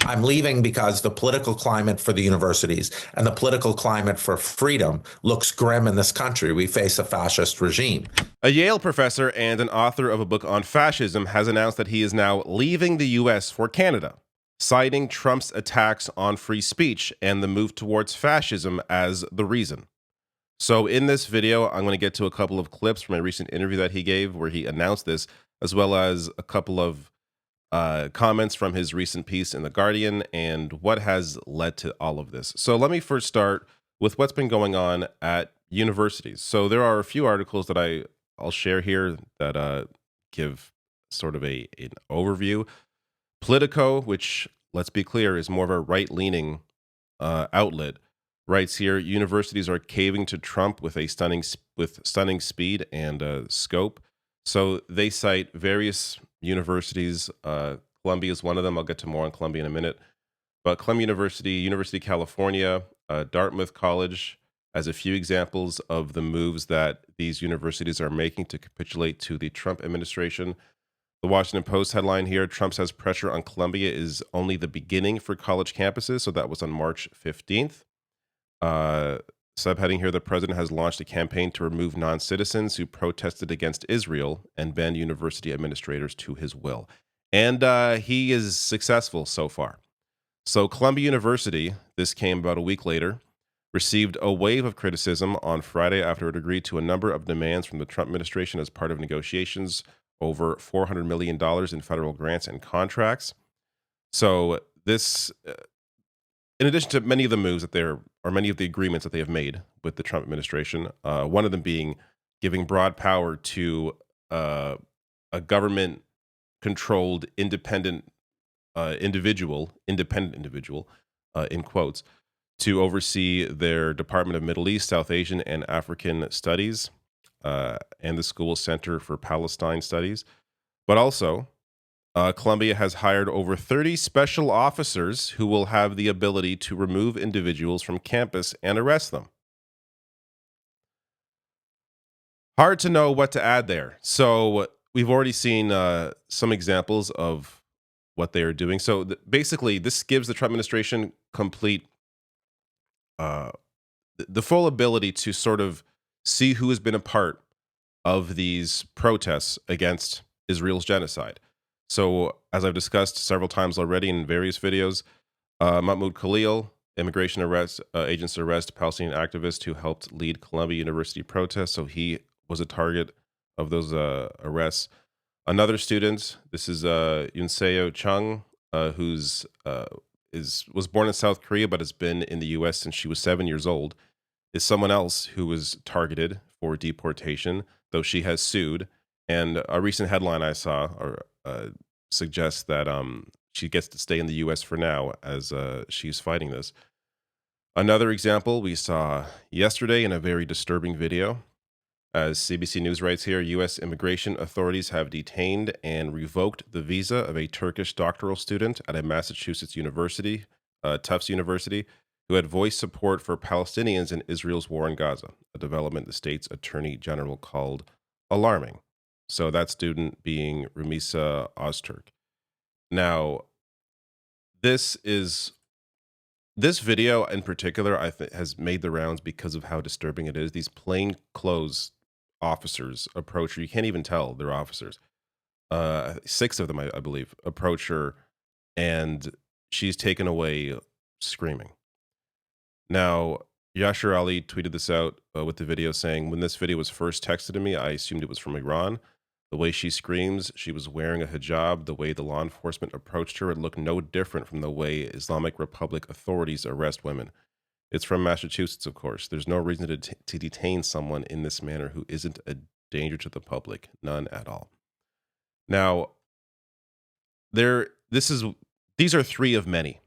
I'm leaving because the political climate for the universities and the political climate for freedom looks grim in this country. We face a fascist regime. A Yale professor and an author of a book on fascism has announced that he is now leaving the U.S. for Canada, citing Trump's attacks on free speech and the move towards fascism as the reason. So, in this video, I'm going to get to a couple of clips from a recent interview that he gave where he announced this, as well as a couple of comments from his recent piece in The Guardian and what has led to all of this. So, let me first start with what's been going on at universities. So, there are a few articles that I'll share here that give sort of an overview. Politico, which, let's be clear, is more of a right-leaning outlet, writes here: universities are caving to Trump with stunning speed and scope. So they cite various universities. Columbia is one of them. I'll get to more on Columbia in a minute. But Columbia University, University of California, Dartmouth College, as a few examples of the moves that these universities are making to capitulate to the Trump administration. The Washington Post headline here: Trump says pressure on Columbia is only the beginning for college campuses. So that was on March 15th. Subheading here: the president has launched a campaign to remove non-citizens who protested against Israel and bend university administrators to his will. And he is successful so far. So Columbia University, this came about a week later, received a wave of criticism on Friday after it agreed to a number of demands from the Trump administration as part of negotiations over $400 million in federal grants and contracts. So this, in addition to many of the moves many of the agreements that they have made with the Trump administration, one of them being giving broad power to a government-controlled independent individual, in quotes, to oversee their Department of Middle East, South Asian, and African Studies, and the School Center for Palestine Studies. But also, Columbia has hired over 30 special officers who will have the ability to remove individuals from campus and arrest them. Hard to know what to add there. So we've already seen some examples of what they are doing. So basically, this gives the Trump administration complete, the full ability to sort of see who has been a part of these protests against Israel's genocide. So, as I've discussed several times already in various videos, Mahmoud Khalil, immigration agents arrest Palestinian activist who helped lead Columbia University protests. So he was a target of those arrests. Another student, this is Yunseo Chung, who's was born in South Korea but has been in the U.S. since she was 7 years old, is someone else who was targeted for deportation, though she has sued. And a recent headline I saw suggests that she gets to stay in the U.S. for now as she's fighting this. Another example we saw yesterday in a very disturbing video. As CBC News writes here, U.S. immigration authorities have detained and revoked the visa of a Turkish doctoral student at a Massachusetts university, Tufts University, who had voiced support for Palestinians in Israel's war in Gaza, a development the state's attorney general called alarming. So that student being Rumisa Ozturk. Now, this video in particular, I think, has made the rounds because of how disturbing it is. These plainclothes officers approach her. You can't even tell they're officers. 6 of them, I believe, approach her, and she's taken away screaming. Now, Yashar Ali tweeted this out with the video saying, when this video was first texted to me, I assumed it was from Iran. The way she screams, she was wearing a hijab. The way the law enforcement approached her, it looked no different from the way Islamic Republic authorities arrest women. It's from Massachusetts, of course. There's no reason to detain someone in this manner who isn't a danger to the public. None at all. Now, these are 3 of many.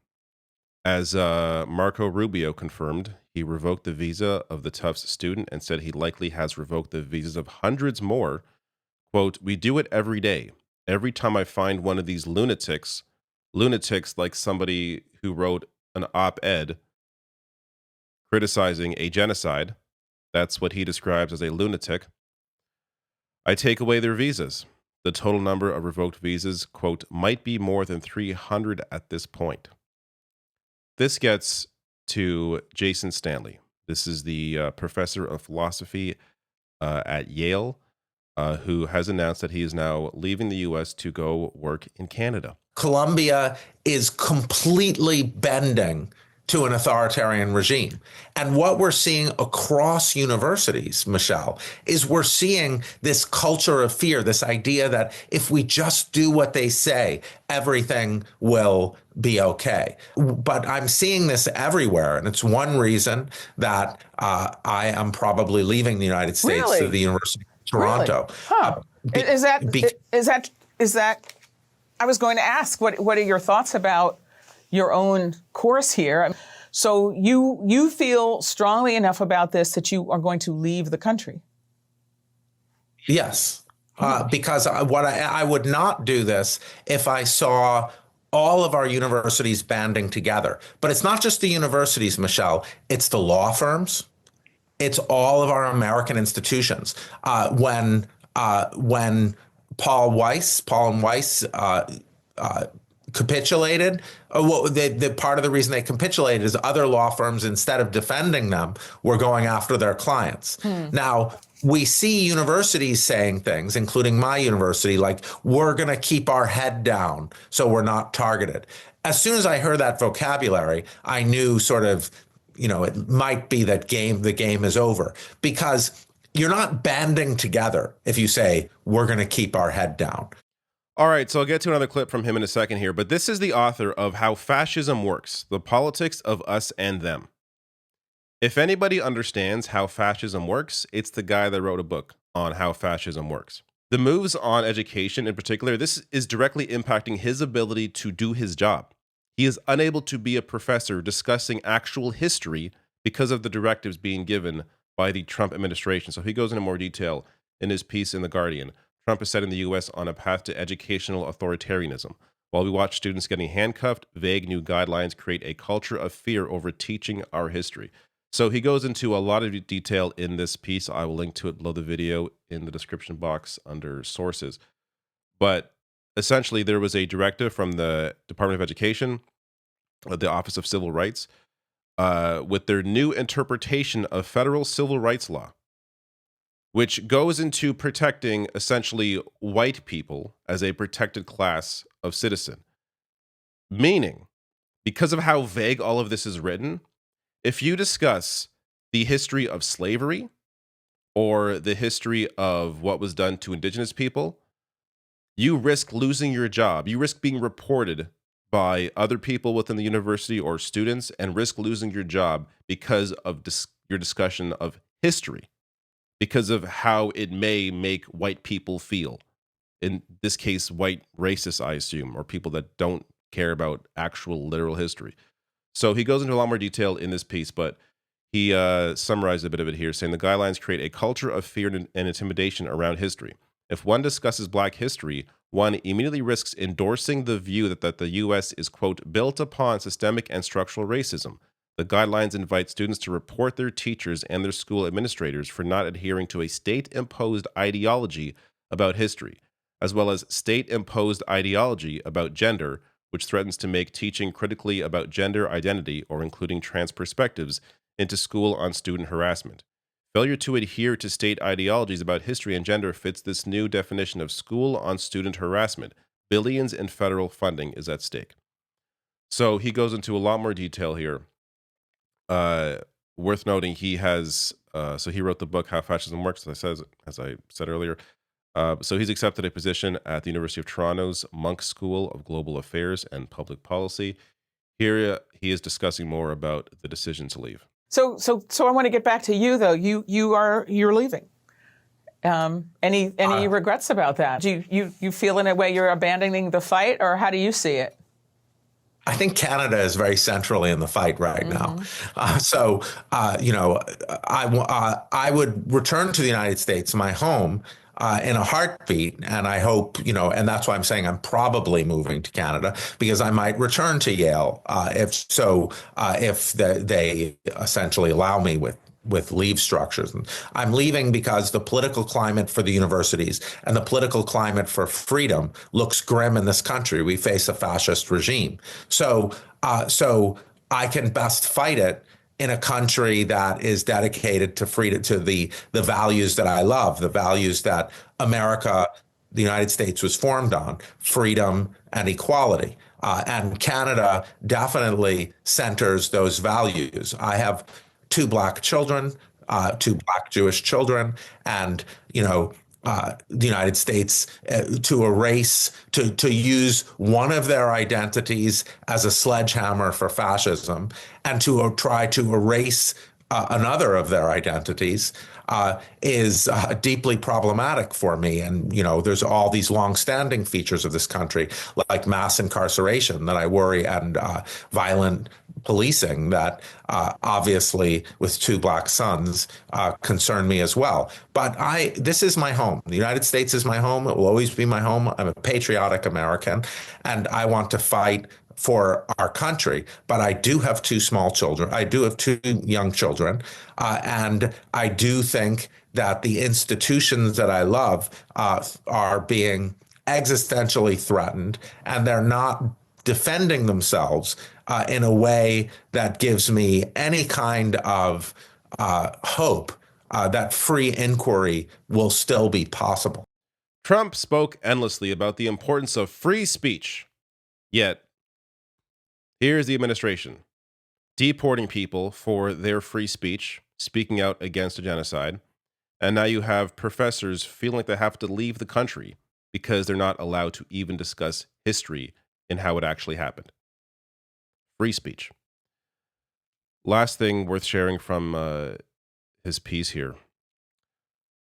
As Marco Rubio confirmed, he revoked the visa of the Tufts student and said he likely has revoked the visas of hundreds more. Quote, "We do it every day. Every time I find one of these lunatics like somebody who wrote an op-ed criticizing a genocide, that's what he describes as a lunatic, I take away their visas. The total number of revoked visas, quote, might be more than 300 at this point." this gets to Jason Stanley. This is the professor of philosophy at Yale, who has announced that he is now leaving the U.S. to go work in Canada. Colombia is completely bending to an authoritarian regime. And what we're seeing across universities, Michelle, is we're seeing this culture of fear, this idea that if we just do what they say, everything will be okay. But I'm seeing this everywhere. And it's one reason that I am probably leaving the United States Really? to the University of Toronto. Really? Huh. Is that, I was going to ask, what are your thoughts about your own course here? So you feel strongly enough about this that you are going to leave the country? Yes, because I would not do this if I saw all of our universities banding together. But it's not just the universities, Michelle. It's the law firms. It's all of our American institutions. When Paul and Weiss capitulated. The part of the reason they capitulated is other law firms, instead of defending them, were going after their clients. Now, we see universities saying things, including my university, like, we're going to keep our head down so we're not targeted. As soon as I heard that vocabulary, I knew sort of, it might be that the game is over, because you're not banding together if you say, we're going to keep our head down. All right, so I'll get to another clip from him in a second here, but this is the author of How Fascism Works, The Politics of Us and Them. If anybody understands how fascism works, it's the guy that wrote a book on how fascism works. The moves on education in particular, this is directly impacting his ability to do his job. He is unable to be a professor discussing actual history because of the directives being given by the Trump administration. So he goes into more detail in his piece in The Guardian. Trump is setting the U.S. on a path to educational authoritarianism. While we watch students getting handcuffed, vague new guidelines create a culture of fear over teaching our history. So he goes into a lot of detail in this piece. I will link to it below the video in the description box under sources. But essentially, there was a directive from the Department of Education, the Office of Civil Rights, with their new interpretation of federal civil rights law, which goes into protecting essentially white people as a protected class of citizen. Meaning, because of how vague all of this is written, if you discuss the history of slavery or the history of what was done to indigenous people, you risk losing your job. You risk being reported by other people within the university or students, and risk losing your job because of your discussion of history, because of how it may make white people feel. In this case, white racists, I assume, or people that don't care about actual literal history. So he goes into a lot more detail in this piece, but he summarized a bit of it here, saying the guidelines create a culture of fear and intimidation around history. If one discusses Black history, one immediately risks endorsing the view that the U.S. is, quote, built upon systemic and structural racism. The guidelines invite students to report their teachers and their school administrators for not adhering to a state-imposed ideology about history, as well as state-imposed ideology about gender, which threatens to make teaching critically about gender identity or including trans perspectives into school on student harassment. Failure to adhere to state ideologies about history and gender fits this new definition of school on student harassment. Billions in federal funding is at stake. So he goes into a lot more detail here. Worth noting, he has, so he wrote the book, How Fascism Works, as I said earlier. So he's accepted a position at the University of Toronto's Monk School of Global Affairs and Public Policy. Here he is discussing more about the decision to leave. So I want to get back to you though. You're leaving. Any regrets about that? Do you feel in a way you're abandoning the fight, or how do you see it? I think Canada is very centrally in the fight right now. I would return to the United States, my home, in a heartbeat. And I hope, and that's why I'm saying I'm probably moving to Canada, because I might return to Yale if they essentially allow me with leave structures. And I'm leaving because the political climate for the universities and the political climate for freedom looks grim in this country. We face a fascist regime. So I can best fight it in a country that is dedicated to freedom, to the values that I love, the values that America, the United States, was formed on: freedom and equality. And Canada definitely centers those values. I have two black children, two black Jewish children, and the United States to erase, to use one of their identities as a sledgehammer for fascism, and to try to erase another of their identities is deeply problematic for me. And, there's all these longstanding features of this country, like mass incarceration that I worry, and violent policing that obviously, with two black sons, concern me as well. But this is my home. The United States is my home. It will always be my home. I'm a patriotic American, and I want to fight for our country. But I do have two small children. I do have two young children. And I do think that the institutions that I love are being existentially threatened, and they're not defending themselves in a way that gives me any kind of hope that free inquiry will still be possible. Trump spoke endlessly about the importance of free speech. Yet, here's the administration deporting people for their free speech, speaking out against a genocide. And now you have professors feeling like they have to leave the country because they're not allowed to even discuss history and how it actually happened. Free speech. Last thing worth sharing from his piece here.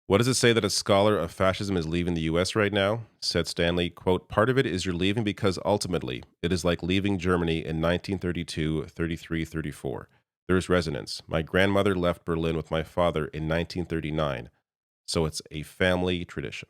What does it say that a scholar of fascism is leaving the U.S. right now? Said Stanley, quote, "Part of it is you're leaving because ultimately it is like leaving Germany in 1932, 33, 34. There's resonance. My grandmother left Berlin with my father in 1939, so it's a family tradition."